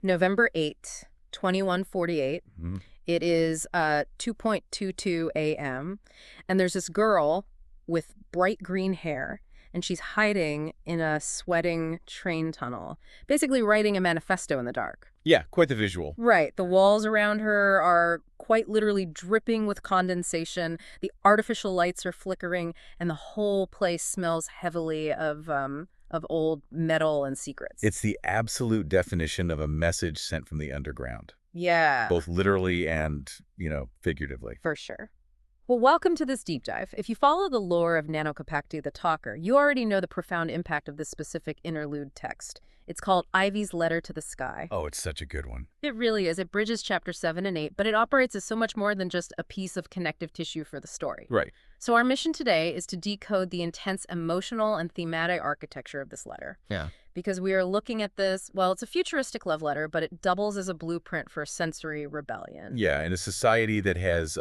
November 8, 2148. Mhm. It is 2:22 a.m. And there's this girl with bright green hair, and she's hiding in a sweating train tunnel, basically writing a manifesto in the dark. Yeah, quite the visual. Right. The walls around her are quite literally dripping with condensation. The artificial lights are flickering, and the whole place smells heavily of old metal and secrets. It's the absolute definition of a message sent from the underground, Yeah, both literally and, figuratively. for sure. Well, welcome to this deep dive. If you follow the lore of Nanocapacti the Talker, you already know the profound impact of this specific interlude text. It's called Ivy's Letter to the Sky. Oh, it's such a good one. It really is. It bridges chapter 7 and 8, but it operates as so much more than just a piece of connective tissue for the story. Right. So our mission today is to decode the intense emotional and thematic architecture of this letter. Yeah. Because we are looking at this, well, it's a futuristic love letter, but it doubles as a blueprint for sensory rebellion. Yeah, in a society that has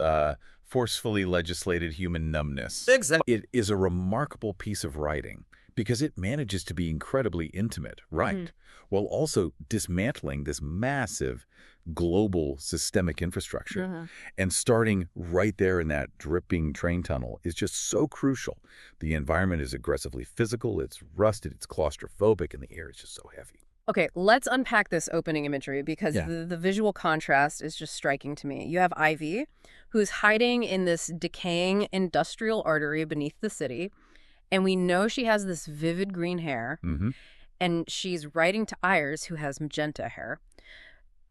forcefully legislated human numbness. Exactly. It is a remarkable piece of writing because it manages to be incredibly intimate, right, while also dismantling this massive global systemic infrastructure. And starting right there in that dripping train tunnel is just so crucial. The environment is aggressively physical, it's rusted, it's claustrophobic, and the air is just so heavy. Okay, let's unpack this opening imagery because Yeah. the visual contrast is just striking to me. You have Ivy, who's hiding in this decaying industrial artery beneath the city, and we know she has this vivid green hair, and she's writing to Ayers, who has magenta hair.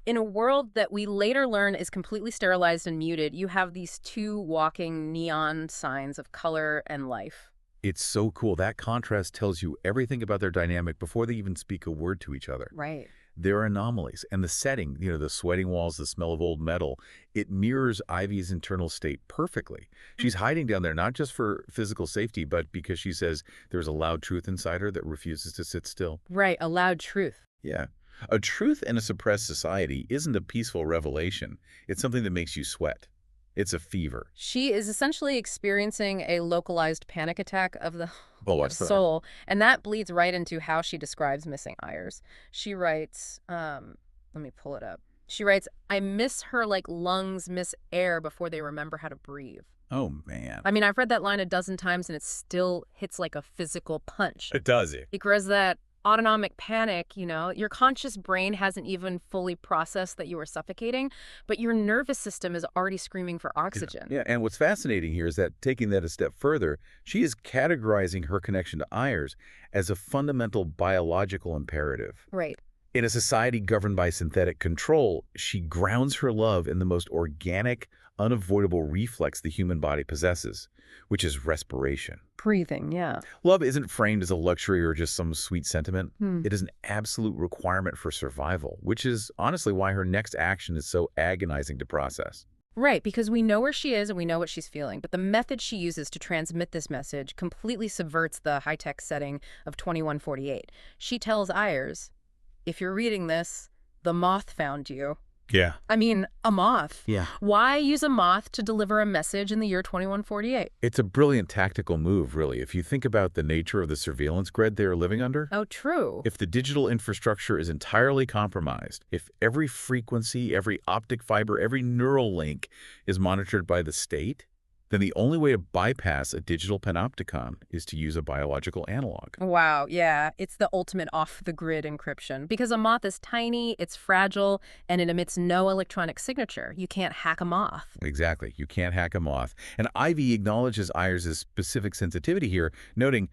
In a world that we later learn is completely sterilized and muted, you have these two walking neon signs of color and life. It's so cool. That contrast tells you everything about their dynamic before they even speak a word to each other. Right. They're anomalies. And the setting, the sweating walls, the smell of old metal, it mirrors Ivy's internal state perfectly. She's hiding down there not just for physical safety, but because she says there's a loud truth inside her that refuses to sit still. Right, a loud truth. Yeah. A truth in a suppressed society isn't a peaceful revelation. It's something that makes you sweat. It's a fever. She is essentially experiencing a localized panic attack of the What's that? soul, and that bleeds right into how she describes missing Ayers. She writes, let me pull it up. She writes, I miss her like lungs miss air before they remember how to breathe. Oh, man. I mean, I've read that line a dozen times, and it still hits like a physical punch. It does it. Because that autonomic panic, your conscious brain hasn't even fully processed that you were suffocating, but your nervous system is already screaming for oxygen. Yeah, and what's fascinating here is that taking that a step further, she is categorizing her connection to Ayers as a fundamental biological imperative. Right. In a society governed by synthetic control, she grounds her love in the most organic, unavoidable reflex the human body possesses, which is respiration. Breathing, yeah. Love isn't framed as a luxury or just some sweet sentiment. It is an absolute requirement for survival, which is honestly why her next action is so agonizing to process. Right, because we know where she is and we know what she's feeling, but the method she uses to transmit this message completely subverts the high-tech setting of 2148. She tells Ayers, if you're reading this, the moth found you. Yeah. I mean, a moth. Yeah. Why use a moth to deliver a message in the year 2148? It's a brilliant tactical move, really, if you think about the nature of the surveillance grid they're living under. Oh, true. If the digital infrastructure is entirely compromised, if every frequency, every optic fiber, every neural link is monitored by the state, then the only way to bypass a digital panopticon is to use a biological analog. Wow, yeah, it's the ultimate off-the-grid encryption. Because a moth is tiny, it's fragile, and it emits no electronic signature. You can't hack a moth. Exactly. You can't hack a moth. And Ivy acknowledges Ayers' specific sensitivity here, noting,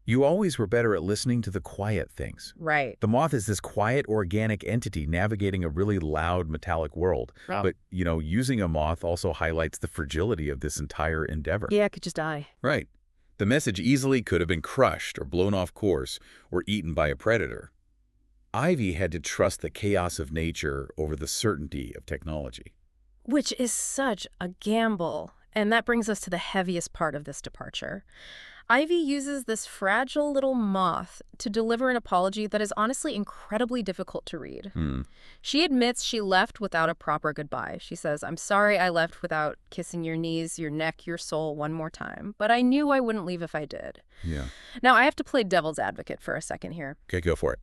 you always were better at listening to the quiet things. Right. The moth is this quiet, organic entity navigating a really loud, metallic world. Oh. But, using a moth also highlights the fragility of this entire endeavor. Yeah, it could just die. Right. The message easily could have been crushed or blown off course or eaten by a predator. Ivy had to trust the chaos of nature over the certainty of technology. Which is such a gamble. And that brings us to the heaviest part of this departure. Ivy uses this fragile little moth to deliver an apology that is honestly incredibly difficult to read. She admits she left without a proper goodbye. She says, I'm sorry I left without kissing your knees, your neck, your soul one more time, but I knew I wouldn't leave if I did. Yeah. Now, I have to play devil's advocate for a second here. Okay, go for it.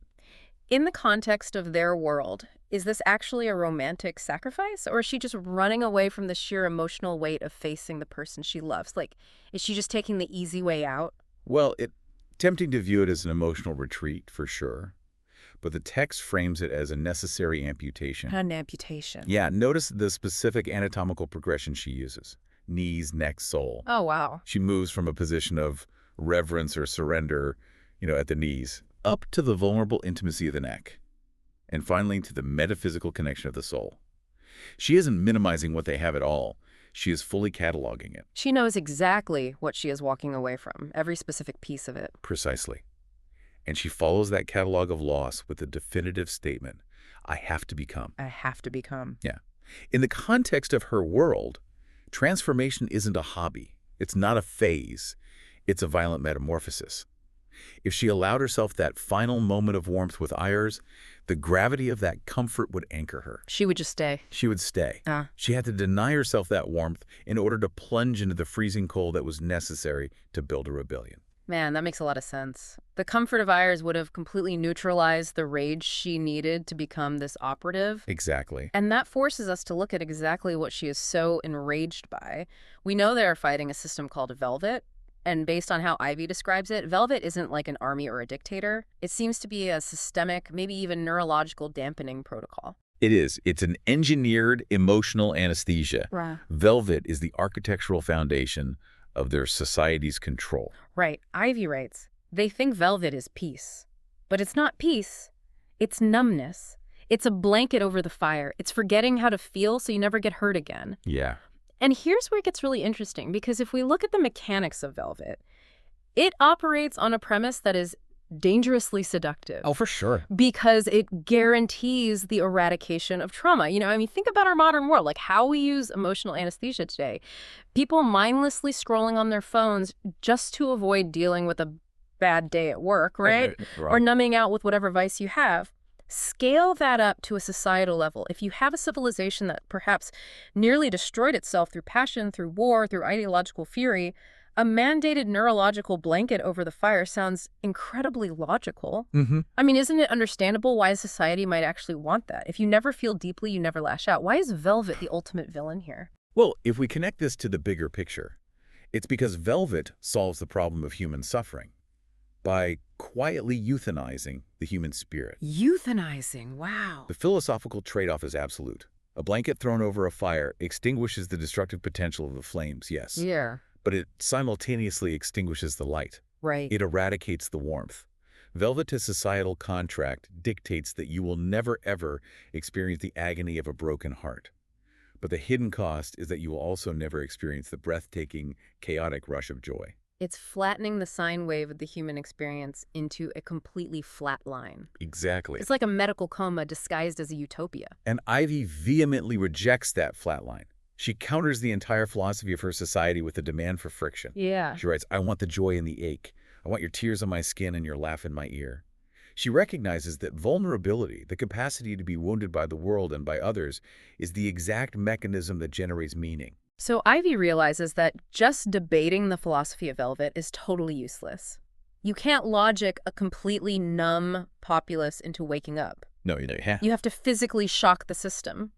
In the context of their world, is this actually a romantic sacrifice, or is she just running away from the sheer emotional weight of facing the person she loves? Like, is she just taking the easy way out? Well, it's tempting to view it as an emotional retreat, for sure, but the text frames it as a necessary amputation. An amputation. Yeah, notice the specific anatomical progression she uses. Knees, neck, sole. Oh, wow. She moves from a position of reverence or surrender, at the knees, up to the vulnerable intimacy of the neck, and finally to the metaphysical connection of the soul. She isn't minimizing what they have at all. She is fully cataloging it. She knows exactly what she is walking away from, every specific piece of it. Precisely. And she follows that catalog of loss with the definitive statement, I have to become. I have to become. Yeah. In the context of her world, transformation isn't a hobby. It's not a phase. It's a violent metamorphosis. If she allowed herself that final moment of warmth with Ayers, the gravity of that comfort would anchor her. She would just stay. She would stay. She had to deny herself that warmth in order to plunge into the freezing cold that was necessary to build a rebellion. Man, that makes a lot of sense. The comfort of Ayers would have completely neutralized the rage she needed to become this operative. Exactly. And that forces us to look at exactly what she is so enraged by. We know they are fighting a system called Velvet. And based on how Ivy describes it, Velvet isn't like an army or a dictator. It seems to be a systemic, maybe even neurological dampening protocol. It is. It's an engineered emotional anesthesia. Right. Velvet is the architectural foundation of their society's control. Right. Ivy writes, they think Velvet is peace. But it's not peace. It's numbness. It's a blanket over the fire. It's forgetting how to feel so you never get hurt again. Yeah. And here's where it gets really interesting, because if we look at the mechanics of Velvet, it operates on a premise that is dangerously seductive. Oh, for sure. Because it guarantees the eradication of trauma. Think about our modern world, like how we use emotional anesthesia today. People mindlessly scrolling on their phones just to avoid dealing with a bad day at work, right? Or numbing out with whatever vice you have. Scale that up to a societal level. If you have a civilization that perhaps nearly destroyed itself through passion, through war, through ideological fury, a mandated neurological blanket over the fire sounds incredibly logical. Isn't it understandable why a society might actually want that? If you never feel deeply, you never lash out. Why is Velvet the ultimate villain here? Well, if we connect this to the bigger picture, it's because Velvet solves the problem of human suffering by quietly euthanizing the human spirit. Euthanizing, wow. The philosophical trade-off is absolute. A blanket thrown over a fire extinguishes the destructive potential of the flames, yes. Yeah. But it simultaneously extinguishes the light. Right. It eradicates the warmth. Velvet's societal contract dictates that you will never, ever experience the agony of a broken heart. But the hidden cost is that you will also never experience the breathtaking, chaotic rush of joy. It's flattening the sine wave of the human experience into a completely flat line. Exactly. It's like a medical coma disguised as a utopia. And Ivy vehemently rejects that flat line. She counters the entire philosophy of her society with the demand for friction. Yeah. She writes, I want the joy and the ache. I want your tears on my skin and your laugh in my ear. She recognizes that vulnerability, the capacity to be wounded by the world and by others, is the exact mechanism that generates meaning. So Ivy realizes that just debating the philosophy of Velvet is totally useless. You can't logic a completely numb populace into waking up. No, you don't. You have to physically shock the system,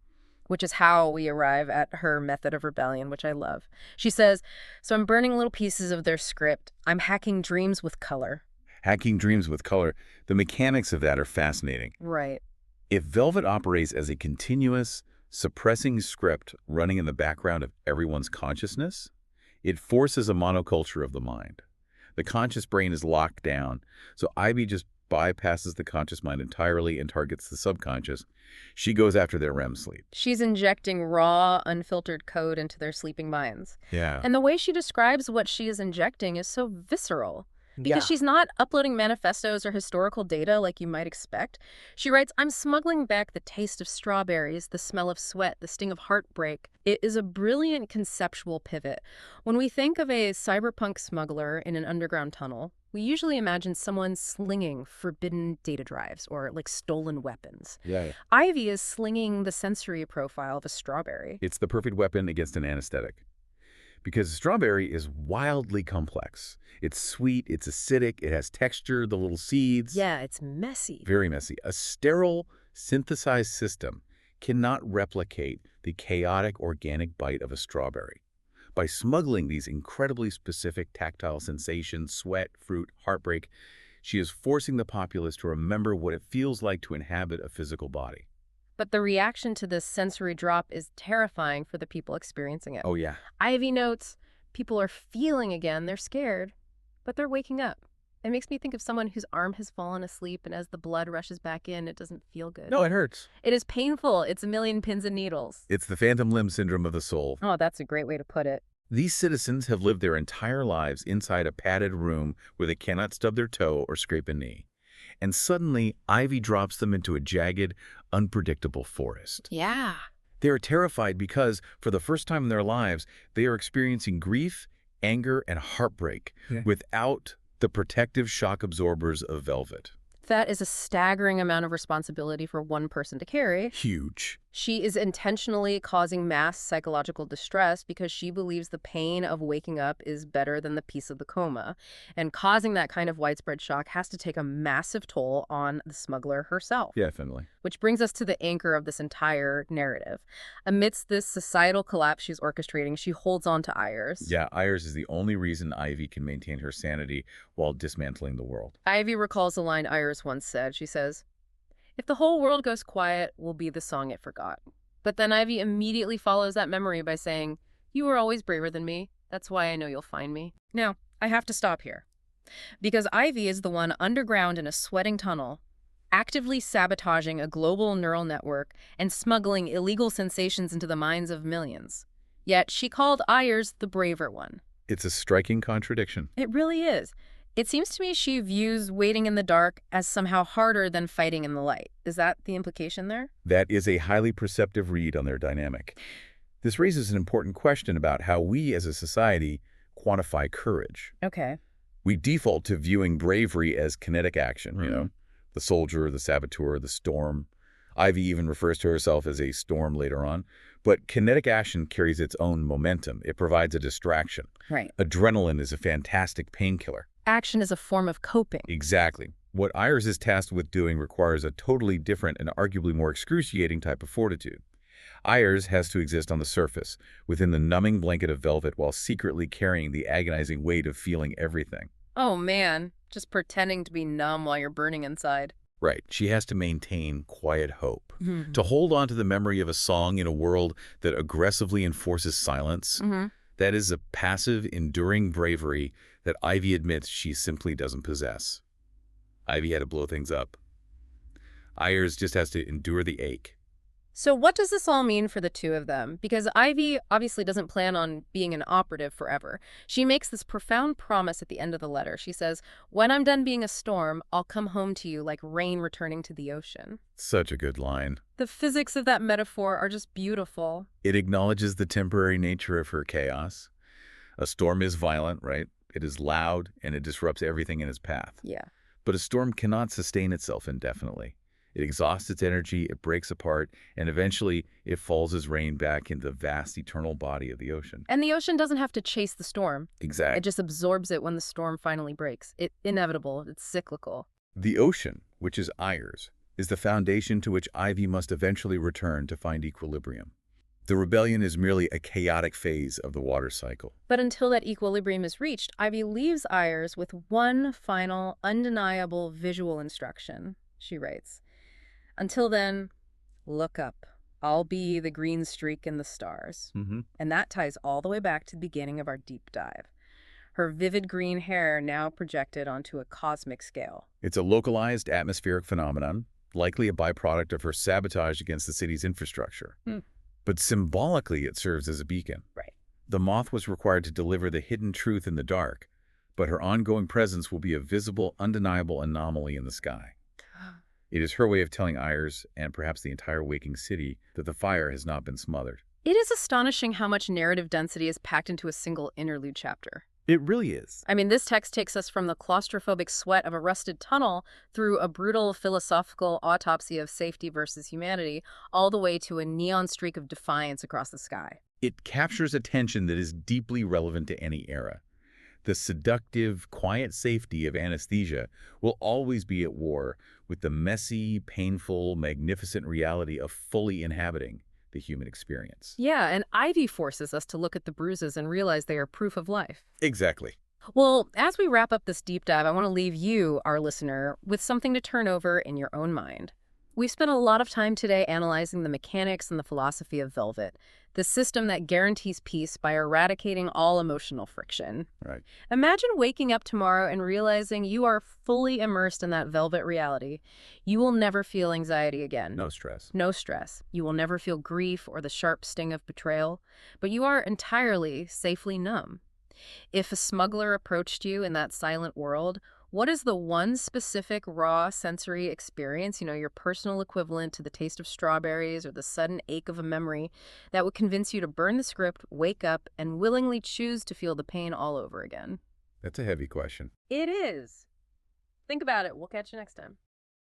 which is how we arrive at her method of rebellion, which I love. She says, so I'm burning little pieces of their script. I'm hacking dreams with color. Hacking dreams with color. The mechanics of that are fascinating. Right. If Velvet operates as a continuous, suppressing script running in the background of everyone's consciousness, it forces a monoculture of the mind. The conscious brain is locked down, so Ivy just bypasses the conscious mind entirely and targets the subconscious. She goes after their REM sleep. She's injecting raw, unfiltered code into their sleeping minds. Yeah. And the way she describes what she is injecting is so visceral. Because she's not uploading manifestos or historical data like you might expect. She writes, I'm smuggling back the taste of strawberries, the smell of sweat, the sting of heartbreak. It is a brilliant conceptual pivot. When we think of a cyberpunk smuggler in an underground tunnel, we usually imagine someone slinging forbidden data drives or like stolen weapons. Yeah. Ivy is slinging the sensory profile of a strawberry. It's the perfect weapon against an anesthetic. because strawberry is wildly complex. It's sweet, it's acidic, it has texture, the little seeds. Yeah, it's messy. Very messy. A sterile, synthesized system cannot replicate the chaotic organic bite of a strawberry. By smuggling these incredibly specific tactile sensations, sweat, fruit, heartbreak, she is forcing the populace to remember what it feels like to inhabit a physical body. But the reaction to this sensory drop is terrifying for the people experiencing it. Oh, yeah. Ivy notes, people are feeling again, they're scared, but they're waking up. It makes me think of someone whose arm has fallen asleep, and as the blood rushes back in, it doesn't feel good. No, it hurts. It is painful. It's a million pins and needles. It's the phantom limb syndrome of the soul. Oh, that's a great way to put it. These citizens have lived their entire lives inside a padded room where they cannot stub their toe or scrape a knee. And suddenly, Ivy drops them into a jagged, unpredictable forest. Yeah. They are terrified because, for the first time in their lives, they are experiencing grief, anger, and heartbreak without the protective shock absorbers of velvet. That is a staggering amount of responsibility for one person to carry. Huge. She is intentionally causing mass psychological distress because she believes the pain of waking up is better than the peace of the coma. And causing that kind of widespread shock has to take a massive toll on the smuggler herself. Yeah, definitely. Which brings us to the anchor of this entire narrative. Amidst this societal collapse she's orchestrating, she holds on to Ayers. Yeah, Ayers is the only reason Ivy can maintain her sanity while dismantling the world. Ivy recalls a line Ayers once said. She says, "If the whole world goes quiet, will be the song it forgot." But then Ivy immediately follows that memory by saying, "You were always braver than me. That's why I know you'll find me." Now, I have to stop here. Because Ivy is the one underground in a sweating tunnel, actively sabotaging a global neural network and smuggling illegal sensations into the minds of millions. Yet she called Ayers the braver one. It's a striking contradiction. It really is. It seems to me she views waiting in the dark as somehow harder than fighting in the light. Is that the implication there? That is a highly perceptive read on their dynamic. This raises an important question about how we as a society quantify courage. Okay. We default to viewing bravery as kinetic action, the soldier, the saboteur, the storm. Ivy even refers to herself as a storm later on. But kinetic action carries its own momentum. It provides a distraction. Right. Adrenaline is a fantastic painkiller. Action is a form of coping. Exactly. What Ayers is tasked with doing requires a totally different and arguably more excruciating type of fortitude. Ayers has to exist on the surface, within the numbing blanket of velvet, while secretly carrying the agonizing weight of feeling everything. Oh man, just pretending to be numb while you're burning inside. Right. She has to maintain quiet hope, to hold on to the memory of a song in a world that aggressively enforces silence. That is a passive, enduring bravery that Ivy admits she simply doesn't possess. Ivy had to blow things up. Ayers just has to endure the ache. So what does this all mean for the two of them? Because Ivy obviously doesn't plan on being an operative forever. She makes this profound promise at the end of the letter. She says, "When I'm done being a storm, I'll come home to you like rain returning to the ocean." Such a good line. The physics of that metaphor are just beautiful. It acknowledges the temporary nature of her chaos. A storm is violent, right? It is loud, and it disrupts everything in its path. Yeah. But a storm cannot sustain itself indefinitely. It exhausts its energy, it breaks apart, and eventually it falls as rain back into the vast eternal body of the ocean. And the ocean doesn't have to chase the storm. Exactly. It just absorbs it when the storm finally breaks. It's inevitable. It's cyclical. The ocean, which is Ayers, is the foundation to which Ivy must eventually return to find equilibrium. The rebellion is merely a chaotic phase of the water cycle. But until that equilibrium is reached, Ivy leaves Ayers with one final, undeniable visual instruction. She writes, "Until then, look up. I'll be the green streak in the stars." And that ties all the way back to the beginning of our deep dive. Her vivid green hair now projected onto a cosmic scale. It's a localized atmospheric phenomenon, likely a byproduct of her sabotage against the city's infrastructure. But symbolically, it serves as a beacon. Right. The moth was required to deliver the hidden truth in the dark, but her ongoing presence will be a visible, undeniable anomaly in the sky. It is her way of telling Ayers, and perhaps the entire waking city, that the fire has not been smothered. It is astonishing how much narrative density is packed into a single interlude chapter. It really is. I mean, this text takes us from the claustrophobic sweat of a rusted tunnel through a brutal philosophical autopsy of safety versus humanity, all the way to a neon streak of defiance across the sky. It captures a tension that is deeply relevant to any era. The seductive, quiet safety of anesthesia will always be at war with the messy, painful, magnificent reality of fully inhabiting the human experience. Yeah, and Ivy forces us to look at the bruises and realize they are proof of life. Exactly. Well, as we wrap up this deep dive, I want to leave you, our listener, with something to turn over in your own mind. We've spent a lot of time today analyzing the mechanics and the philosophy of Velvet, the system that guarantees peace by eradicating all emotional friction. Right. Imagine waking up tomorrow and realizing you are fully immersed in that Velvet reality. You will never feel anxiety again. No stress. No stress. You will never feel grief or the sharp sting of betrayal, but you are entirely safely numb. If a smuggler approached you in that silent world, what is the one specific raw sensory experience, your personal equivalent to the taste of strawberries or the sudden ache of a memory, that would convince you to burn the script, wake up, and willingly choose to feel the pain all over again? That's a heavy question. It is. Think about it. We'll catch you next time.